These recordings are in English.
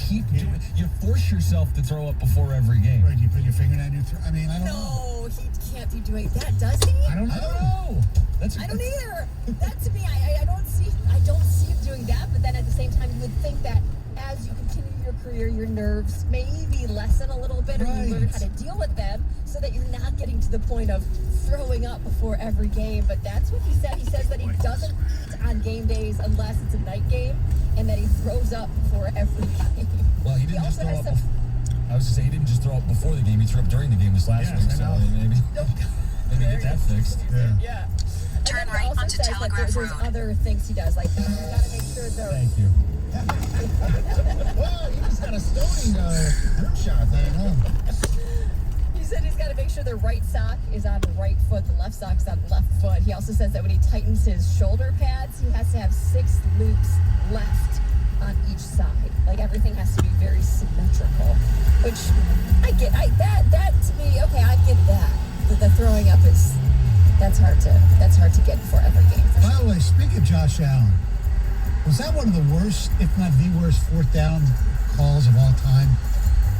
keep doing. You force yourself to throw up before every game. Right, you put your finger down your throat. I mean, I don't know. No, he can't be doing that, does he? I don't know. I don't either. That to me, I don't see him doing that. But then at the same time, you would think that as you continue your career, your nerves maybe lessen a little bit, or you learn how to deal with them, so that you're not getting to the point of throwing up before every game. But that's what he said. He says that he doesn't eat on game days unless it's a night game, and that he throws up before every game. Well, he didn't just throw up. I was going to say, he didn't just throw up before the game. He threw up during the game this last week. So maybe get that fixed. Yeah. Turn right onto Telegraph Road. There's other things he does, like he's got to make sure they're... Thank you. Well, you just got a stony group shot there. He said he's got to make sure the right sock is on the right foot, the left sock's on the left foot. He also says that when he tightens his shoulder pads, he has to have 6 loops left on each side. Like, everything has to be very symmetrical, which I get. That to me, okay, I get that. The throwing up is... That's hard to get before every game. By the way, speaking of Josh Allen, was that one of the worst, if not the worst, 4th down calls of all time?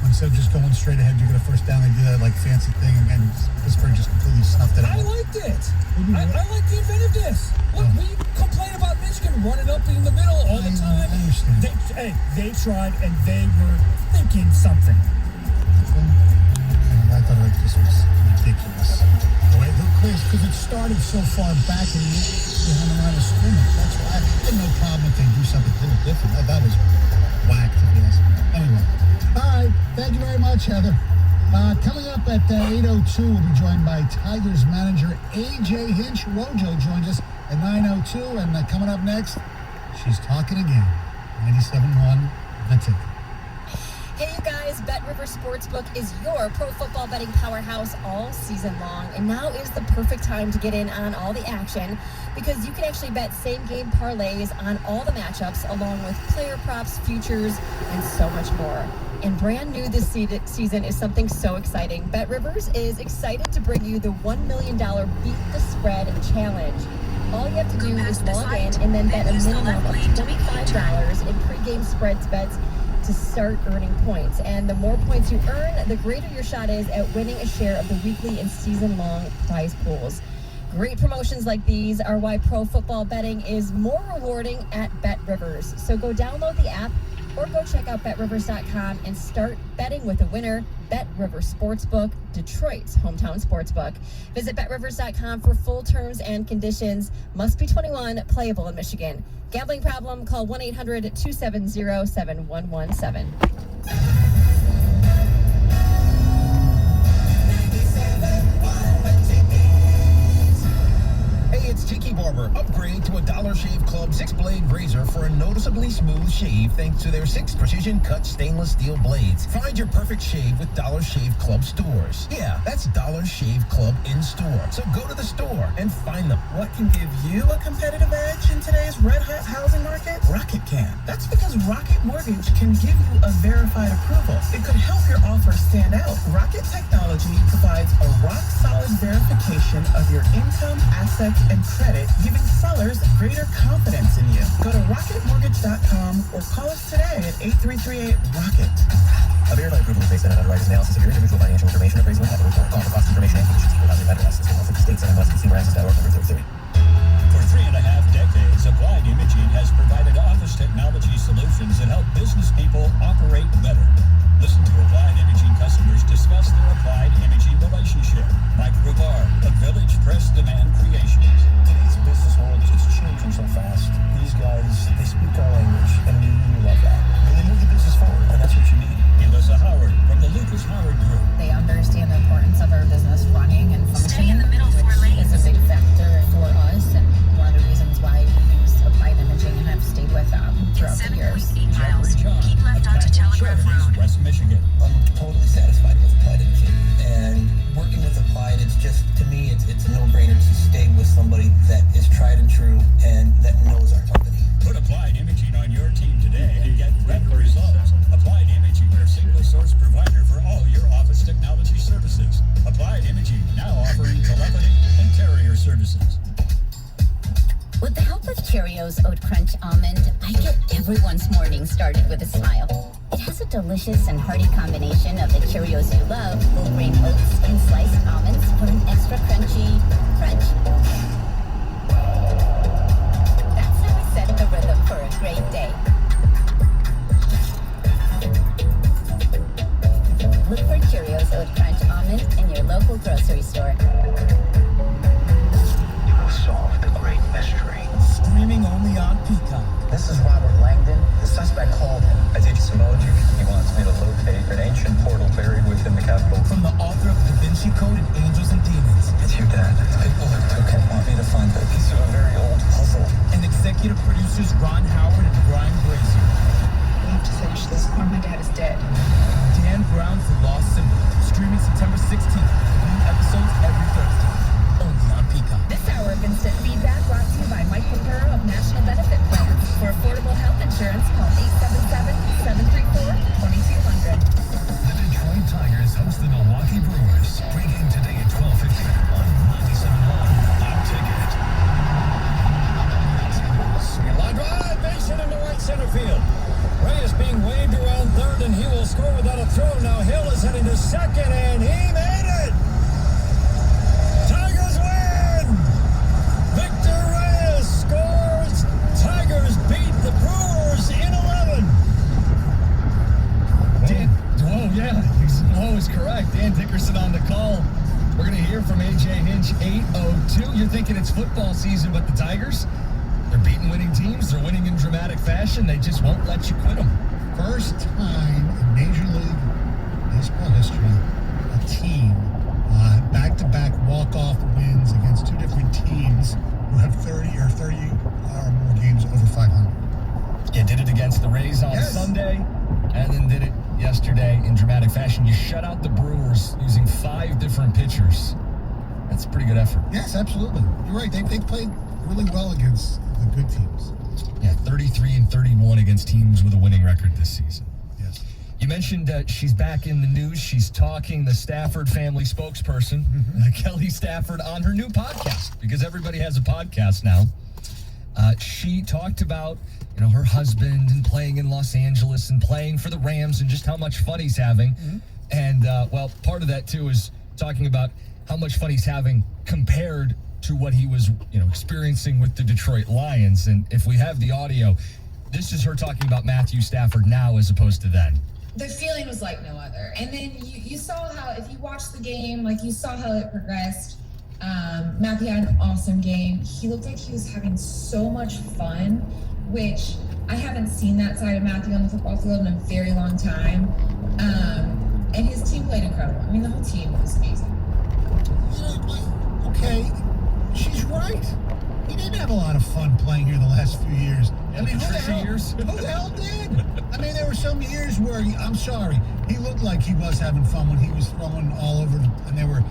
When instead of just going straight ahead, you get a first down, they do that like fancy thing, and Pittsburgh just completely snuffed it out. I liked it. I like the inventiveness. Look, we complain about Michigan running up in the middle all the time. I understand. They tried, and they were thinking something. I thought this was ridiculous. Because it started so far back and behind the line of scrimmage. That's why I had no problem if they do something a little different. That was whack, to be honest. Anyway, all right. Thank you very much, Heather. Coming up at 8:02, we'll be joined by Tigers manager A.J. Hinch. Wojo joins us at 9:02, and coming up next, she's talking again. 97.1 The Ticket. Hey, you guys, Bet River Sportsbook is your pro football betting powerhouse all season long. And now is the perfect time to get in on all the action, because you can actually bet same-game parlays on all the matchups, along with player props, futures, and so much more. And brand new this season is something so exciting. Bet Rivers is excited to bring you the $1 million Beat the Spread Challenge. All you have to do is log in and then bet a minimum of $25 in pregame spreads bets to start earning points. And the more points you earn, the greater your shot is at winning a share of the weekly and season-long prize pools. Great promotions like these are why pro football betting is more rewarding at Bet Rivers. So go download the app or go check out betrivers.com and start betting with a winner. Bet Rivers Sportsbook, Detroit's hometown sportsbook. Visit betrivers.com for full terms and conditions. Must be 21, playable in Michigan. Gambling problem? Call 1-800-270-7117. Hey, it's Tiki Barber. Upgrade to a Dollar Shave Club 6-blade razor for a noticeably smooth shave thanks to their 6 precision-cut stainless steel blades. Find your perfect shave with Dollar Shave Club stores. Yeah, that's Dollar Shave Club in-store. So go to the store and find them. What can give you a competitive edge in today's red-hot housing market? Rocket can. That's because Rocket Mortgage can give you a verified approval. It could help your offer stand out. Rocket Technology provides a rock-solid verification of your income, assets, and credit, giving sellers greater confidence in you. Go to rocketmortgage.com or call us today at 8338-ROCKET. A verified approval is based on an underwriter's analysis of your individual financial information, appraisal, and capital report. Call for cost information and conditions without the vendor license. From States and MLSConsumerAccess.org number 33. For 3.5 decades, Applied Imaging has provided office technology solutions that help business people operate better. Listen to Applied Imaging customers discuss their Applied Imaging relationship. Mike Rugar of Village Press Demand Creations. Today's business world is changing so fast. These guys, they speak our language, and you love that. And they move the business forward, and that's what you need. Melissa Howard from the Lucas Howard Group. They understand the importance of our business running and functioning, which is a big factor for us, and one of the reasons why we use Applied Imaging and have stayed with them throughout the years. Jeffrey John, Keep left onto Telegraph Road. West Michigan. I'm totally satisfied with Applied Imaging. And working with Applied, it's just, to me, it's a no-brainer to stay with somebody that is tried and true and that knows our company. Put Applied Imaging on your team today and get rapid results. Applied Imaging, your single source provider for all your office technology services. Applied Imaging, now offering telephony and carrier services. With the help of Cheerios Oat Crunch Almond, I get everyone's morning started with a smile. It has a delicious and hearty combination of the Cheerios you love, whole grain oats, and sliced almonds for an extra crunchy crunch. That's how we set the rhythm for a great day. Look for Cheerios Oat Crunch Almond in your local grocery store. You will solve the great mystery. Streaming only on Peacock. This is Robert Langdon. The suspect called him. I teach some emoji. He wants me to locate an ancient portal buried within the Capitol. From the author of Da Vinci Code and Angels and Demons. It's your dad. The people who took him want me to find a piece of a very old puzzle. And executive producers Ron Howard and Brian Grazer. We have to finish this or my dad is dead. Dan Brown's The Lost Symbol. Streaming September 16th. New episodes every Thursday. Only on Peacock. This hour of instant feedback brought to you by Mike Papero of National Benefit Plans. For affordable health insurance, call 877-734-2200. The Detroit Tigers host the Milwaukee Brewers. Pregame today at 12:15 on 97.1 On Ticket. Line drive, base hit into right center field. Ray is being waved around third, and he will score without a throw. Now Hill is heading to second, and he made it! Tigers win! Victor Reyes scores! Tigers beat the Brewers in 11! He's always correct. Dan Dickerson on the call. We're going to hear from A.J. Hinch, 8:02. You're thinking it's football season, but the Tigers, they're beating winning teams. They're winning in dramatic fashion. They just won't let you quit them. First time in Major League Baseball history, a team back-to-back walk-off wins against two different teams who have 30 or more games over 500. You did it against the Rays on Sunday, and then did it yesterday in dramatic fashion. You shut out the Brewers using 5 different pitchers. That's a pretty good effort. Yes, absolutely. You're right. They played really well against the good teams. Yeah, 33-31 against teams with a winning record this season. Yes. You mentioned she's back in the news. She's talking the Stafford family spokesperson, Kelly Stafford, on her new podcast, because everybody has a podcast now. She talked about, her husband and playing in Los Angeles and playing for the Rams and just how much fun he's having. And, part of that, too, is talking about how much fun he's having compared to what he was, experiencing with the Detroit Lions. And if we have the audio, this is her talking about Matthew Stafford now as opposed to then. The feeling was like no other. And then you saw how, if you watched the game, you saw how it progressed. Matthew had an awesome game. He looked like he was having so much fun, which I haven't seen that side of Matthew on the football field in a very long time. And his team played incredible. I mean, the whole team was amazing. Okay, she's right. He didn't have a lot of fun playing here the last few years. I mean, who the hell did? I mean, there were some years where, I'm sorry, he looked like he was having fun when he was throwing all over, and they were,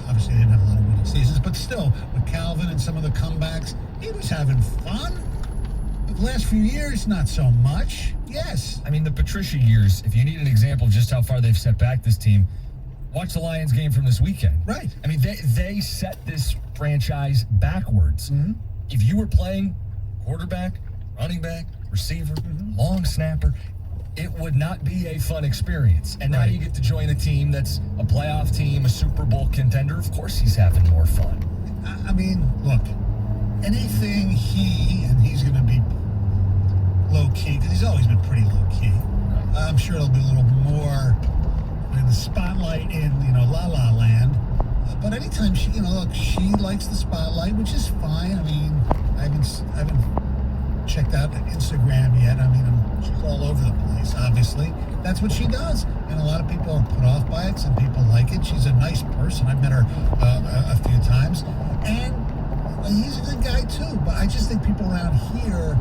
obviously they didn't have a lot of winning seasons, but still, with Calvin and some of the comebacks, he was having fun. But the last few years, not so much. Yes. I mean, the Patricia years, if you need an example of just how far they've set back this team, watch the Lions game from this weekend. Right. I mean, they set this franchise backwards. If you were playing quarterback, running back, receiver, long snapper, it would not be a fun experience. And now you get to join a team that's a playoff team, a Super Bowl contender. Of course he's having more fun. I mean, look, anything he's going to be low-key, because he's always been pretty low-key. I'm sure it'll be a little more in the spotlight in, La La Land. But anytime she, she likes the spotlight, which is fine. I mean, I haven't checked out Instagram yet. I mean, she's all over the place, obviously. That's what she does. And a lot of people are put off by it. Some people like it. She's a nice person. I've met her a few times. And he's a good guy, too. But I just think people around here,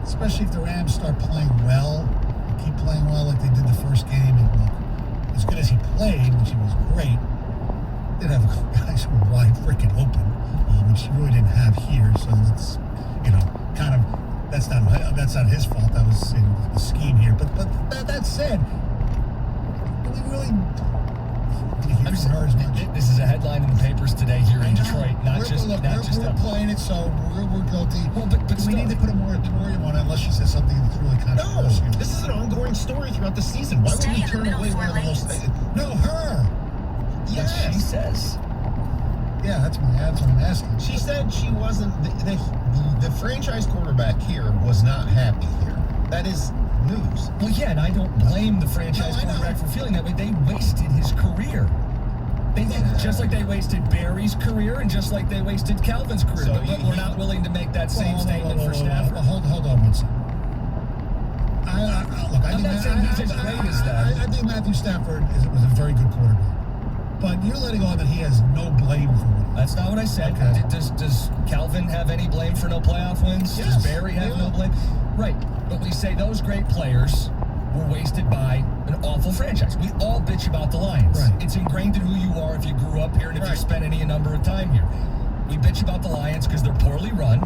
especially if the Rams start playing well, keep playing well like they did the first game, and look, as good as he played, which he was great, did have a couple guys who were wide freaking open, which he really didn't have here. So it's, kind of, that's not his fault. That was the scheme here. But that said, do we really hear from her as much? This is a headline in the papers today here in Detroit. We're playing it, so we're guilty. Well, but we need to put a moratorium on it unless she says something that's really controversial. No, this is an ongoing story throughout the season. Why would we turn away one of the most... No, her. Yes. She says. Yeah, that's what I'm asking. She said she wasn't... The franchise quarterback here was not happy here. That is news. Well, yeah, and I don't blame the franchise quarterback for feeling that way. They wasted his career. They did, just like they wasted Barry's career and just like they wasted Calvin's career. So but we're not willing to make that same statement for Stafford. Hold on one second. I'm not saying he's as great as that. I think Matthew Stafford was a very good quarterback. But you're letting on that he has no blame for it. That's not what I said. Okay. Does Calvin have any blame for no playoff wins? Yes. Does Barry have no blame? Right. But we say those great players were wasted by an awful franchise. We all bitch about the Lions. Right. It's ingrained in who you are if you grew up here and if you spent any number of time here. We bitch about the Lions because they're poorly run,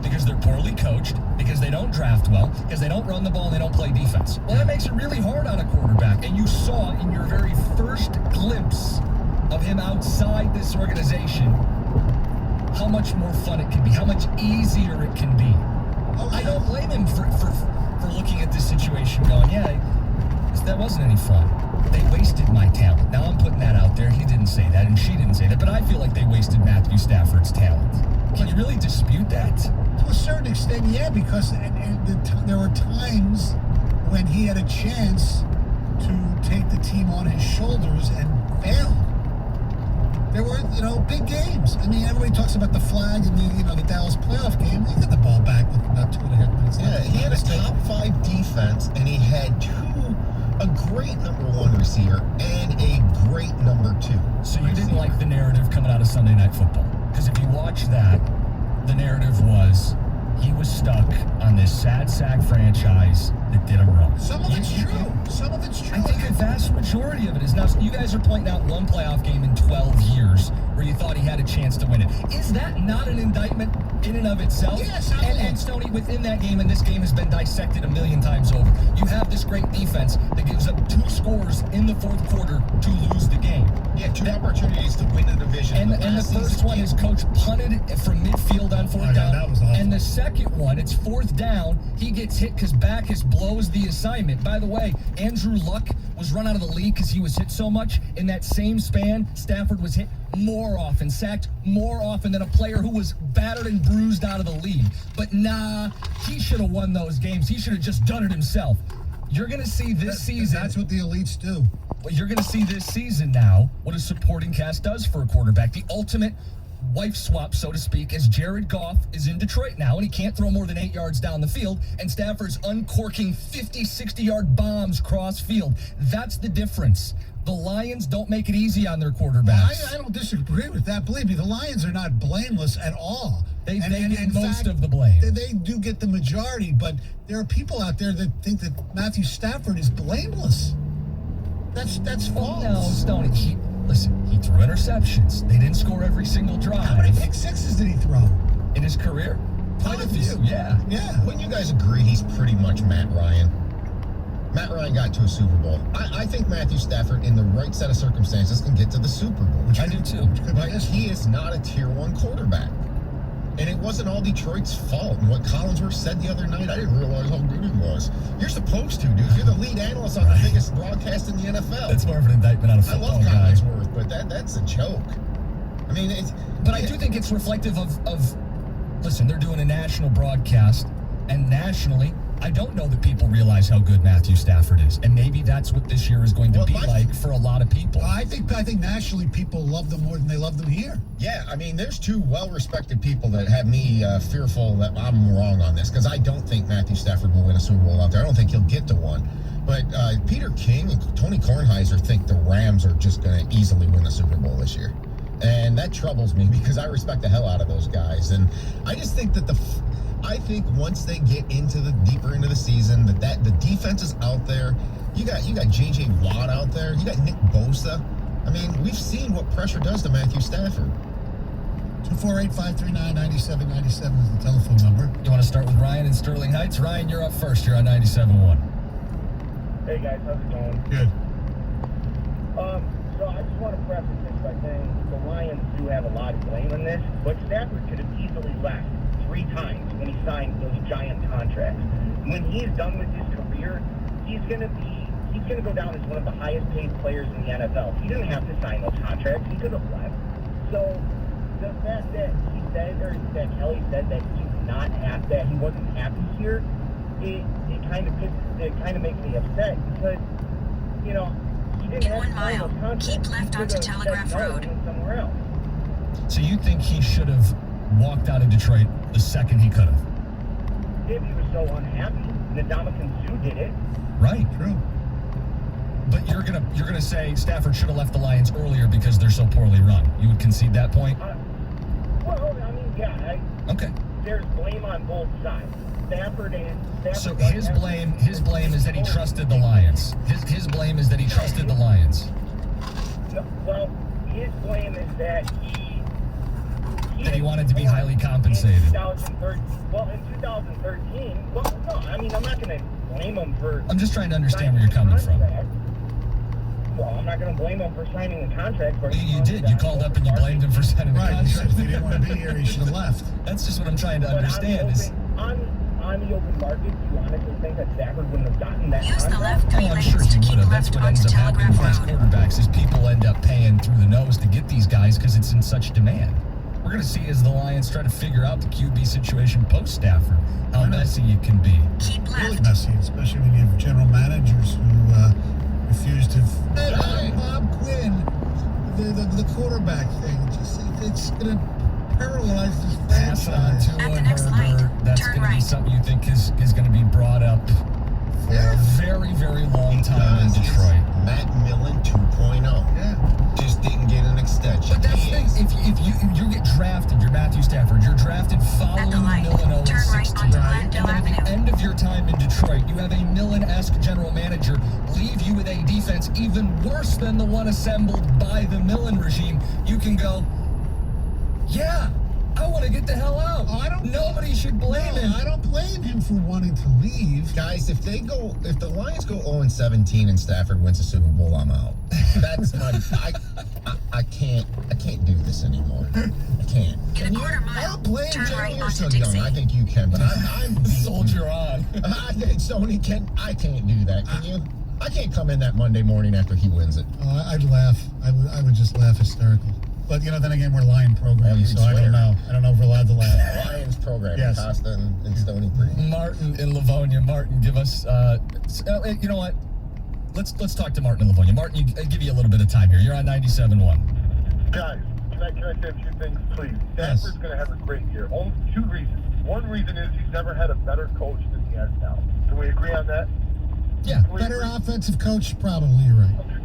because they're poorly coached, because they don't draft well, because they don't run the ball and they don't play defense. Well, that makes it really hard on a quarterback. And you saw in your very first glimpse of him outside this organization how much more fun it can be, how much easier it can be. I don't blame him for looking at this situation going, that wasn't any fun. They wasted my talent. Now I'm putting that out there. He didn't say that, and she didn't say that, but I feel like they wasted Matthew Stafford's talent. Can you really dispute that? To a certain extent, yeah, because there were times when he had a chance to take the team on his shoulders and failed. There were, big games. I mean, everybody talks about the flag and the Dallas playoff game. They got the ball back with about 2.5 minutes left. Yeah, he had a top 5 defense, and he had a great number 1 receiver and a great number 2. So you didn't like the narrative coming out of Sunday Night Football? Because if you watch that, the narrative was he was stuck on this sad sack franchise that did him wrong. Some of it's true. Some of it's true. I think a vast majority of it is. Now, you guys are pointing out one playoff game in 12 years where you thought he had a chance to win it. Is that not an indictment in and of itself? Yes. And Stoney, within that game, and this game has been dissected a million times over, you have this great defense that gives up 2 scores in the fourth quarter to lose the game. Yeah, 2 opportunities to win the division. And the first one, his coach punted from midfield on 4th down. That was awful. And the second one, it's 4th down. He gets hit because Backus blows the assignment. By the way, Andrew Luck was run out of the league because he was hit so much. In that same span, Stafford was hit more often, sacked more often than a player who was battered and bruised out of the league. But he should have won those games. He should have just done it himself. You're going to see this season. That's what the elites do. Well, you're going to see this season now what a supporting cast does for a quarterback. The ultimate wife swap, so to speak, as Jared Goff is in Detroit now, and he can't throw more than 8 yards down the field, and Stafford's uncorking 50, 60-yard bombs cross field. That's the difference. The Lions don't make it easy on their quarterbacks. Well, I don't disagree with that. Believe me, the Lions are not blameless at all. They get most of the blame. They do get the majority, but there are people out there that think that Matthew Stafford is blameless. That's false. No, Stoney, he threw interceptions. They didn't score every single drive. How many pick sixes did he throw? In his career? Quite a few, yeah. Wouldn't you guys agree he's pretty much Matt Ryan? Matt Ryan got to a Super Bowl. I think Matthew Stafford, in the right set of circumstances, can get to the Super Bowl. I do too. But he is not a Tier 1 quarterback. And it wasn't all Detroit's fault. And what Collinsworth said the other night, I didn't realize how good he was. You're supposed to, dude. You're the lead analyst on the biggest broadcast in the NFL. That's more of an indictment on a football I love guy. Collinsworth, but that's a joke. I mean, I do think it's reflective of listen, they're doing a national broadcast, and nationally, I don't know that people realize how good Matthew Stafford is, and maybe that's what this year is going to be like for a lot of people. I think nationally people love them more than they love them here. Yeah, I mean, there's 2 well-respected people that have me fearful that I'm wrong on this, because I don't think Matthew Stafford will win a Super Bowl out there. I don't think he'll get to one. But Peter King and Tony Kornheiser think the Rams are just going to easily win the Super Bowl this year. And that troubles me because I respect the hell out of those guys. And I just think that I think once they get deeper into the season, that the defense is out there. You got J.J. Watt out there. You got Nick Bosa. I mean, we've seen what pressure does to Matthew Stafford. 248-539-9797 is the telephone number. You want to start with Ryan in Sterling Heights? Ryan, you're up first. You're on 97.1. Hey guys, how's it going? Good. So I just want to preface this by saying the Lions do have a lot of blame in this, but Stafford could have easily left 3 times when he signed those giant contracts. When he's done with his career, he's going to go down as one of the highest paid players in the NFL. He didn't have to sign those contracts. He could have left. So the fact that he said, or that Kelly said that that he wasn't happy here, it kind of makes me upset because, you know, he didn't have to sign those contracts. Keep left onto Telegraph Road. Somewhere else. So you think he should have walked out of Detroit the second he could have? If he was so unhappy, Ndamukong Suh did it. Right. True. But you're gonna say Stafford should have left the Lions earlier because they're so poorly run. You would concede that point? Well, I mean, yeah. Okay. There's blame on both sides. So his blame is that he trusted the Lions. His blame is that he trusted the Lions. No, well, his blame is that he wanted to be highly compensated. In 2013, well, no, I mean, I'm not going to blame him for... I'm just trying to understand where you're coming from. Well, I'm not going to blame him for signing the contract. You did. You called up and you blamed him for signing the contract. You said if he didn't want to be here, he should have left. That's just what I'm trying to understand. On the open market, do you honestly think that Stafford wouldn't have gotten that Use contract? the left 3 I'm sure lanes he to would keep have. That's left what ends onto up happening Telegraph with these Road. quarterbacks is people end up paying through the nose to get these guys because it's in such demand. We're going to see as the Lions try to figure out the QB situation post-Stafford, how messy it can be. Keep Really left. messy, especially when you have general managers who refuse to... Bob Quinn, the quarterback thing, it's going to paralyze this Pass on to At the next light, That's turn going to be right. something you think is going to be brought up for a very, very long time in Detroit. Matt Millen 2.0. Yeah. Just didn't get an extension. But that's the thing. If you get drafted, you're Matthew Stafford. You're drafted following At the light, Millen 0 turn right 16. onto And Glendale then at the Avenue. end of your time in Detroit, you have a Millen-esque general manager leave you with a defense even worse than the one assembled by the Millen regime. You can go, yeah, I want to get the hell out. Nobody should blame him. I don't blame him for wanting to leave. Guys, if the Lions go 0-17 and Stafford wins the Super Bowl, I'm out. That's I can't do this anymore. I can't. In a quarter mile, I don't blame turn Jerry. right You're onto so Dixie. young. I think you can, but I'm beaten. Soldier on. Sony I can't do that. Can you? I can't come in that Monday morning after he wins it. I'd laugh. I would just laugh hysterical. But, then again, we're Lion programming, so I don't know. I don't know if we're allowed to laugh. Lions program. Yes. Costa and Stony Creek. Martin in Livonia. Martin, give us, you know what? Let's talk to Martin in Livonia. Martin, give you a little bit of time here. You're on 97.1. Guys, can I say a few things, please? Yes. Stafford's going to have a great year. Only 2 reasons. One reason is he's never had a better coach than he has now. Can we agree on that? Yeah, better offensive coach, probably, you're right. Okay.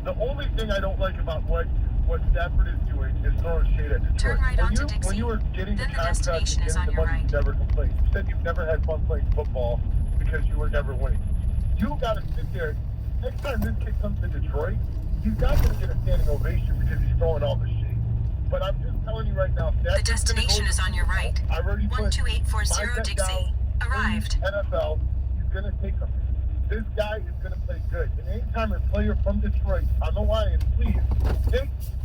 The only thing I don't like about what Stafford is doing is throwing shade at Detroit. Turn right onto Dixie. When you were getting Then the the contract and destination is getting on the your money, right. you never complained. You said you've never had fun playing football because you were never winning. You got to sit there. Next time this kid comes to Detroit, he's not going to get a standing ovation because he's throwing all the shade. But I'm just telling you right now, The destination is on your right. I've already put 12840 my bet Dixie. down in Arrived. NFL, he's going to take him. This guy is going to play good. And anytime a player from Detroit on the Lions, please take